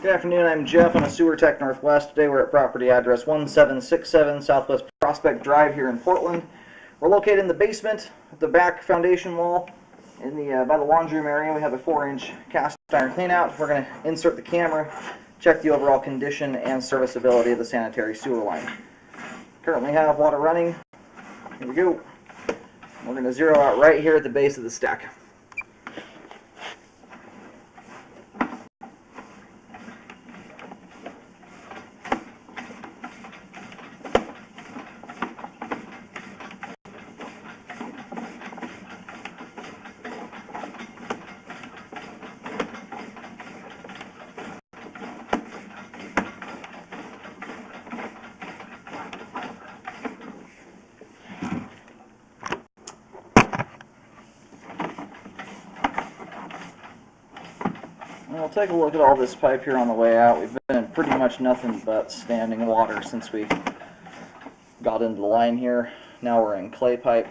Good afternoon, I'm Jeff. I'm a Sewer Tech Northwest. Today we're at property address 1767 Southwest Prospect Drive here in Portland. We're located in the basement at the back foundation wall in the by the laundry room area. We have a 4-inch cast iron cleanout. We're going to insert the camera, check the overall condition and serviceability of the sanitary sewer line. Currently have water running. Here we go. We're going to zero out right here at the base of the stack. We'll take a look at all this pipe here on the way out. We've been in pretty much nothing but standing water since we got into the line here. Now we're in clay pipe.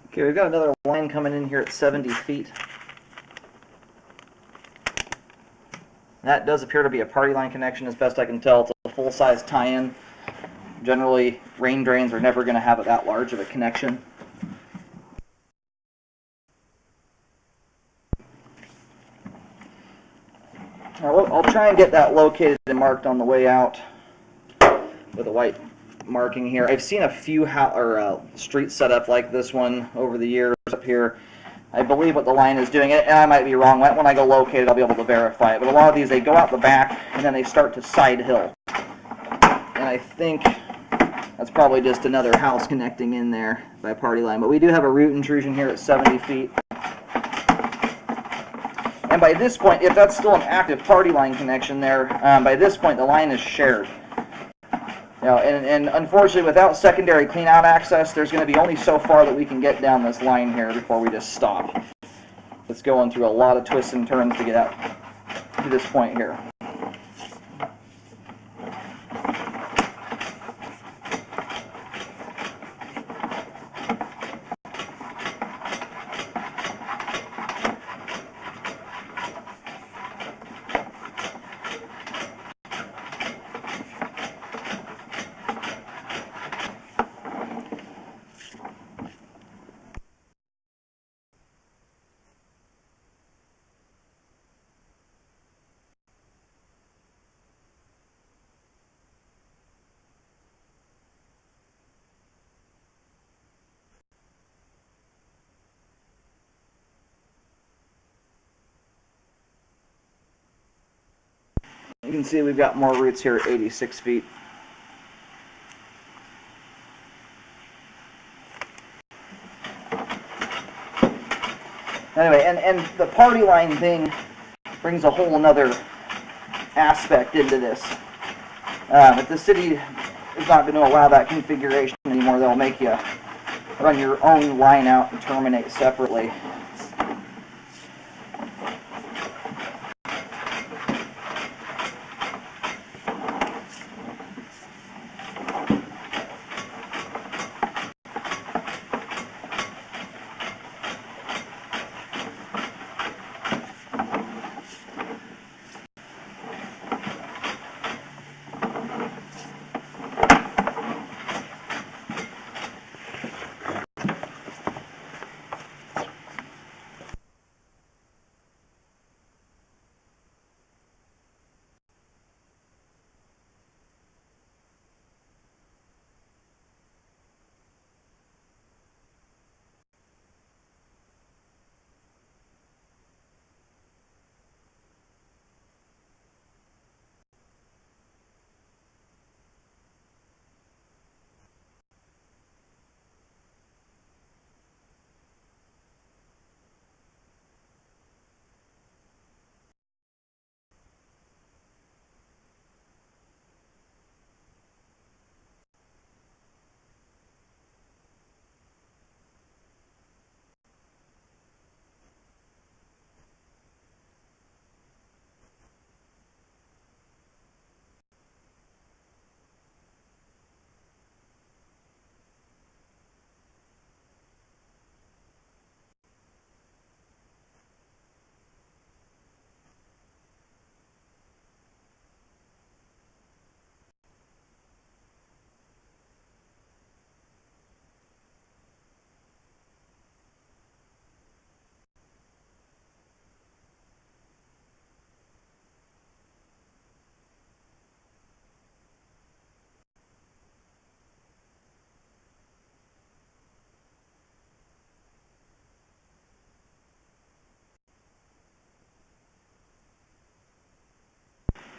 Okay, we've got another line coming in here at 70 feet. That does appear to be a party line connection as best I can tell. It's a full-size tie-in. Generally, rain drains are never going to have that large of a connection. I'll try and get that located and marked on the way out with a white marking here. I've seen a few streets set up like this one over the years up here. I believe what the line is doing, and I might be wrong. When I go locate it, I'll be able to verify it. But a lot of these, they go out the back, and then they start to side hill. And I think that's probably just another house connecting in there by party line. But we do have a root intrusion here at 70 feet. And by this point, if that's still an active party line connection there, by this point the line is shared. You know, and unfortunately, without secondary cleanout access, there's going to be only so far that we can get down this line here before we just stop. It's going through a lot of twists and turns to get out to this point here. You can see we've got more roots here at 86 feet. Anyway, and the party line thing brings a whole another aspect into this. If the city is not going to allow that configuration anymore, they'll make you run your own line out and terminate separately.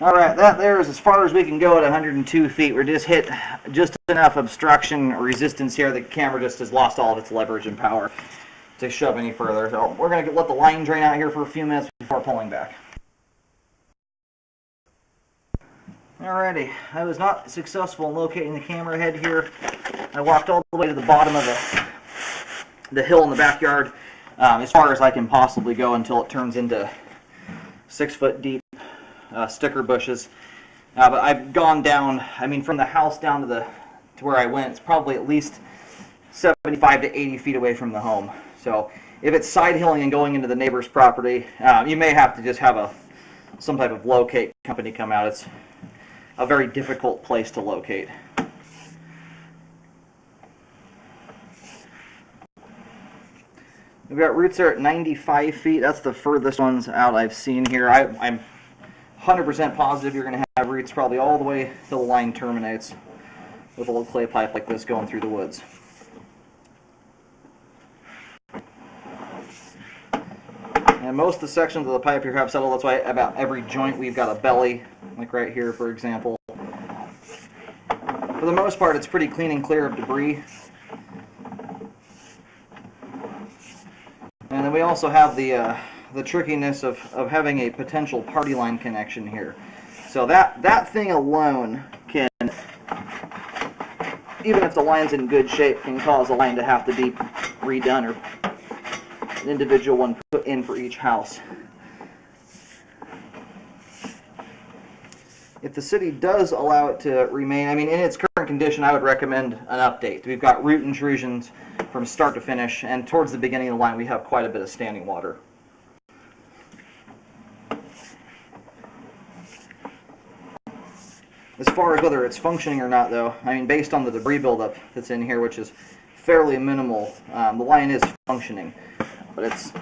Alright, that there is as far as we can go at 102 feet. We're just hit just enough obstruction resistance here. The camera just has lost all of its leverage and power to shove any further. So we're going to let the line drain out here for a few minutes before pulling back. Alrighty, I was not successful in locating the camera head here. I walked all the way to the bottom of the hill in the backyard, as far as I can possibly go until it turns into 6 foot deep sticker bushes. But I've gone down, I mean, from the house down to where I went, it's probably at least 75 to 80 feet away from the home. So if it's side hilling and going into the neighbor's property, you may have to just have some type of locate company come out. It's a very difficult place to locate. We've got roots there at 95 feet. That's the furthest ones out I've seen here. I'm 100% positive you're going to have roots probably all the way till the line terminates with a little clay pipe like this going through the woods. And most of the sections of the pipe here have settled. That's why about every joint we've got a belly, like right here, for example. For the most part, it's pretty clean and clear of debris. And then we also have the trickiness of having a potential party line connection here. So that thing alone can, even if the line's in good shape, can cause a line to have to be redone or an individual one put in for each house. If the city does allow it to remain, I mean, in its current condition, I would recommend an update. We've got root intrusions from start to finish, and towards the beginning of the line, we have quite a bit of standing water. As far as whether it's functioning or not, though, I mean, based on the debris buildup that's in here, which is fairly minimal, the line is functioning. But it's,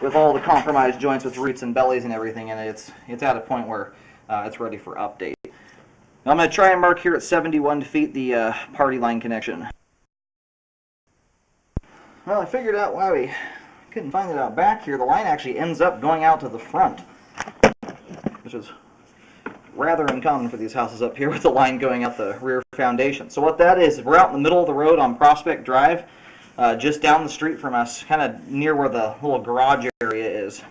with all the compromised joints with roots and bellies and everything in it, it's at a point where it's ready for update. Now I'm going to try and mark here at 71 feet the party line connection. Well, I figured out why we couldn't find it out back here. The line actually ends up going out to the front, which is rather uncommon for these houses up here with the line going out the rear foundation. So what that is, we're out in the middle of the road on Prospect Drive, just down the street from us, kind of near where the little garage area is.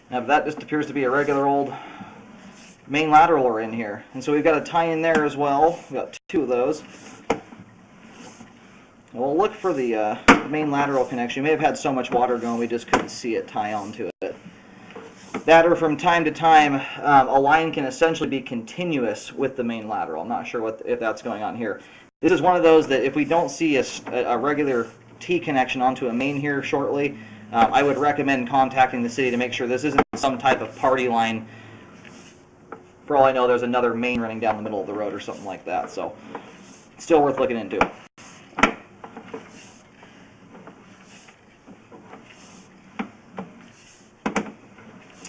Now that just appears to be a regular old main lateral in here. And so we've got a tie in there as well. We've got 2 of those. And we'll look for the main lateral connection. We may have had so much water going we just couldn't see it tie onto it. That, or from time to time, a line can essentially be continuous with the main lateral. I'm not sure if that's going on here. This is one of those that if we don't see a regular T connection onto a main here shortly, I would recommend contacting the city to make sure this isn't some type of party line. For all I know, there's another main running down the middle of the road or something like that. So, it's still worth looking into.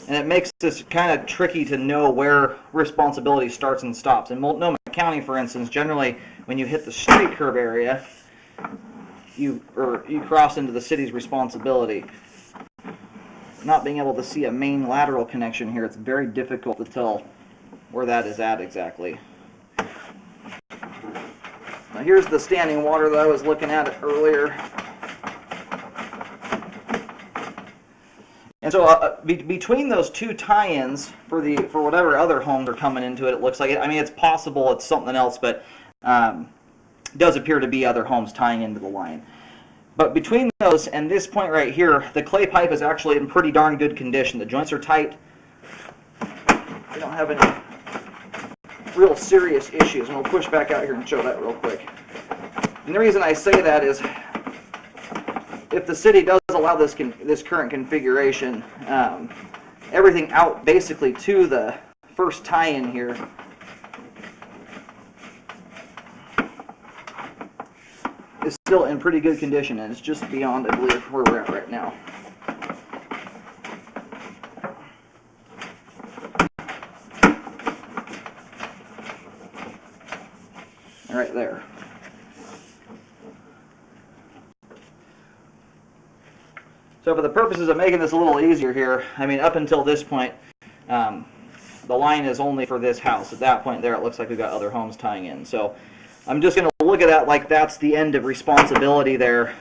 And it makes this kind of tricky to know where responsibility starts and stops. In Multnomah County, for instance, generally when you hit the street curb area, you cross into the city's responsibility. Not being able to see a main lateral connection here, it's very difficult to tell where that is at exactly. Now here's the standing water that I was looking at earlier. And so between those 2 tie-ins for whatever other homes are coming into it, it looks like it. I mean, it's possible it's something else, but it does appear to be other homes tying into the line. But between those and this point right here, the clay pipe is actually in pretty darn good condition. The joints are tight. We don't have any real serious issues. And we'll push back out here and show that real quick. And the reason I say that is if the city does allow this current configuration, everything out basically to the first tie-in here is still in pretty good condition, and it's just beyond, I believe, where we're at right now. Right there. So for the purposes of making this a little easier here, I mean, up until this point, the line is only for this house. At that point there, it looks like we've got other homes tying in. So I'm just going to look at that like that's the end of responsibility there.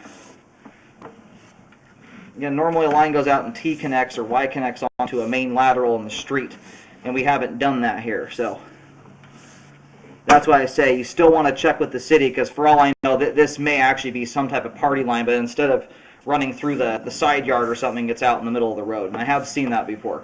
Again, normally a line goes out and T connects or Y connects onto a main lateral in the street, and we haven't done that here. So that's why I say you still want to check with the city, because for all I know, this may actually be some type of party line, but instead of running through the side yard or something, it's out in the middle of the road, and I have seen that before.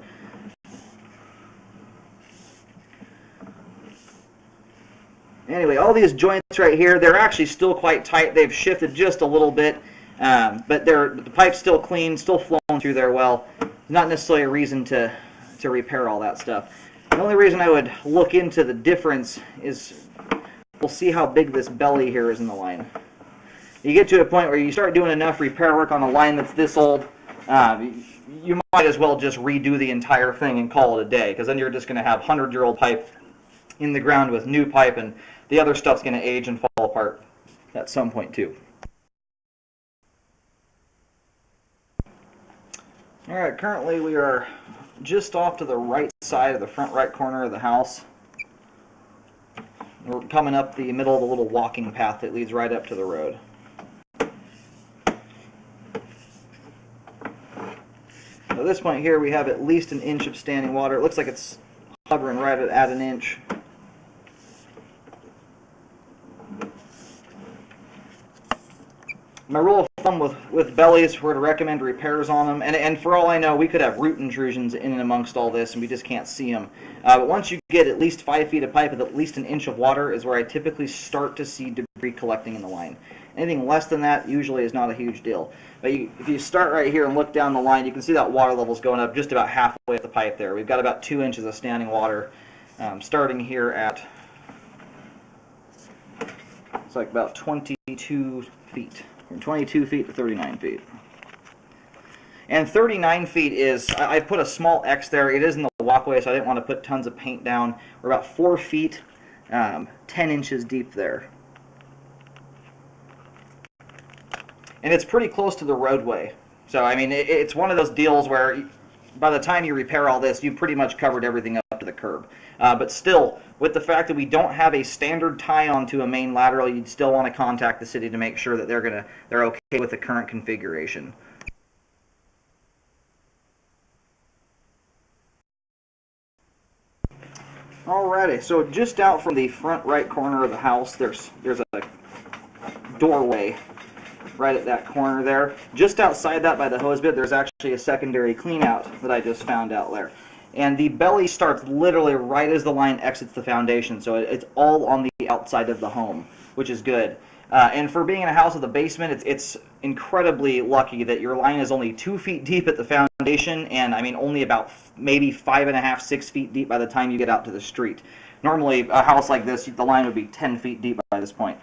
Anyway, all these joints right here, they're actually still quite tight. They've shifted just a little bit, but the pipe's still clean, still flowing through there well. Not necessarily a reason to repair all that stuff. The only reason I would look into the difference is we'll see how big this belly here is in the line. You get to a point where you start doing enough repair work on a line that's this old, you might as well just redo the entire thing and call it a day, because then you're just going to have 100-year-old pipe in the ground with new pipe, and the other stuff's going to age and fall apart at some point too. Alright, currently we are just off to the right side of the front right corner of the house. We're coming up the middle of the little walking path that leads right up to the road. At this point here we have at least an inch of standing water. It looks like it's hovering right at an inch. My rule of thumb with bellies were to recommend repairs on them, and for all I know, we could have root intrusions in and amongst all this, and we just can't see them. But once you get at least 5 feet of pipe with at least an inch of water is where I typically start to see debris collecting in the line. Anything less than that usually is not a huge deal. But if you start right here and look down the line, you can see that water level's going up just about halfway up the pipe there. We've got about 2 inches of standing water, starting here at, it's like about 22 feet. From 22 feet to 39 feet. And 39 feet is, I put a small X there. It is in the walkway, so I didn't want to put tons of paint down. We're about 4 feet, 10 inches deep there. And it's pretty close to the roadway. So, I mean, it's one of those deals where by the time you repair all this, you've pretty much covered everything up to the curb. But still, with the fact that we don't have a standard tie-on to a main lateral, you'd still want to contact the city to make sure that they're okay with the current configuration. Alrighty, so just out from the front right corner of the house, there's a doorway right at that corner there. Just outside that by the hose bit, there's actually a secondary cleanout that I just found out there. And the belly starts literally right as the line exits the foundation, so it's all on the outside of the home, which is good. And for being in a house with a basement, it's incredibly lucky that your line is only 2 feet deep at the foundation, and I mean only about maybe 5.5, 6 feet deep by the time you get out to the street. Normally, a house like this, the line would be 10 feet deep by this point.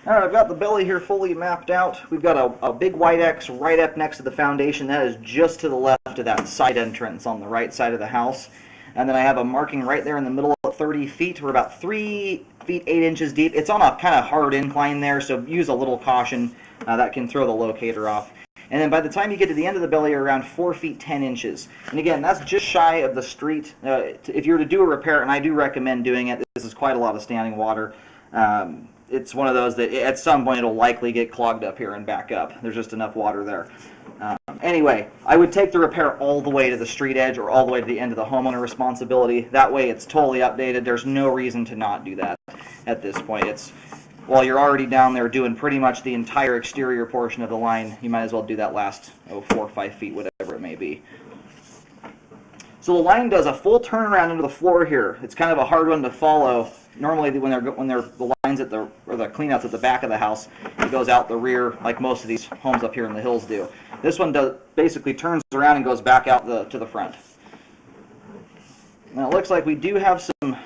Alright, I've got the belly here fully mapped out. We've got a big white X right up next to the foundation. That is just to the left of that side entrance on the right side of the house. And then I have a marking right there in the middle at 30 feet. We're about 3 feet 8 inches deep. It's on a kind of hard incline there, so use a little caution. That can throw the locator off. And then by the time you get to the end of the belly, you're around 4 feet 10 inches. And again, that's just shy of the street. If you were to do a repair, and I do recommend doing it, this is quite a lot of standing water. It's one of those that at some point it'll likely get clogged up here and back up. There's just enough water there. Anyway, I would take the repair all the way to the street edge or all the way to the end of the homeowner responsibility. That way it's totally updated. There's no reason to not do that at this point. While you're already down there doing pretty much the entire exterior portion of the line, you might as well do that last 4 or 5 feet, whatever it may be. So the line does a full turnaround into the floor here. It's kind of a hard one to follow. Normally, when the lines or the cleanouts at the back of the house, it goes out the rear, like most of these homes up here in the hills do. This one basically turns around and goes back out to the front. Now it looks like we do have some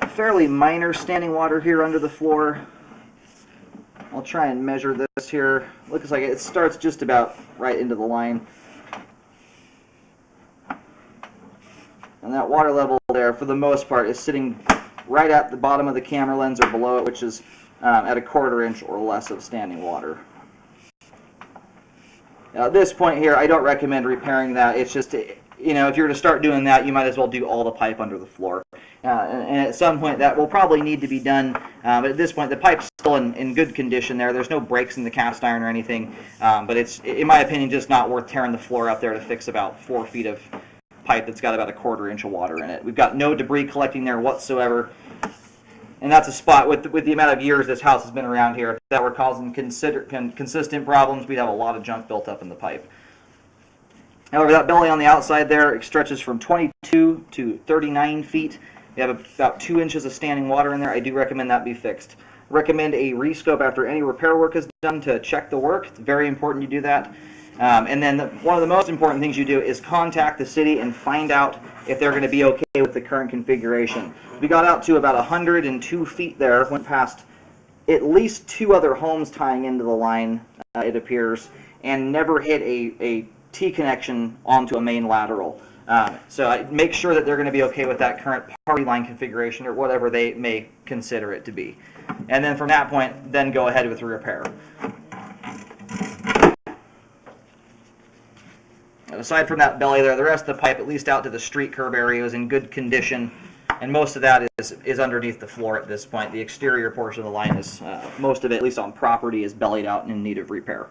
fairly minor standing water here under the floor. I'll try and measure this here. Looks like it starts just about right into the line. And that water level there, for the most part, is sitting right at the bottom of the camera lens or below it, which is at a 1/4 inch or less of standing water. At this point here, I don't recommend repairing that. It's just, you know, if you're to start doing that, you might as well do all the pipe under the floor. And at some point, that will probably need to be done. But at this point, the pipe's still in good condition there. There's no breaks in the cast iron or anything. But it's, in my opinion, just not worth tearing the floor out there to fix about 4 feet of pipe that's got about a 1/4 inch of water in it. We've got no debris collecting there whatsoever. And that's a spot with the amount of years this house has been around here. If that were causing consistent problems, we'd have a lot of junk built up in the pipe. However, that belly on the outside there, it stretches from 22 to 39 feet. You have about 2 inches of standing water in there. I do recommend that be fixed. Recommend a rescope after any repair work is done to check the work. It's very important you do that. And then one of the most important things you do is contact the city and find out if they're going to be okay with the current configuration. We got out to about 102 feet there, went past at least 2 other homes tying into the line, it appears, and never hit a T connection onto a main lateral. So make sure that they're going to be okay with that current party line configuration or whatever they may consider it to be. And then from that point, then go ahead with the repair. Aside from that belly there, the rest of the pipe, at least out to the street curb area, is in good condition, and most of that is underneath the floor at this point. The exterior portion of the line is, most of it, at least on property, is bellied out and in need of repair.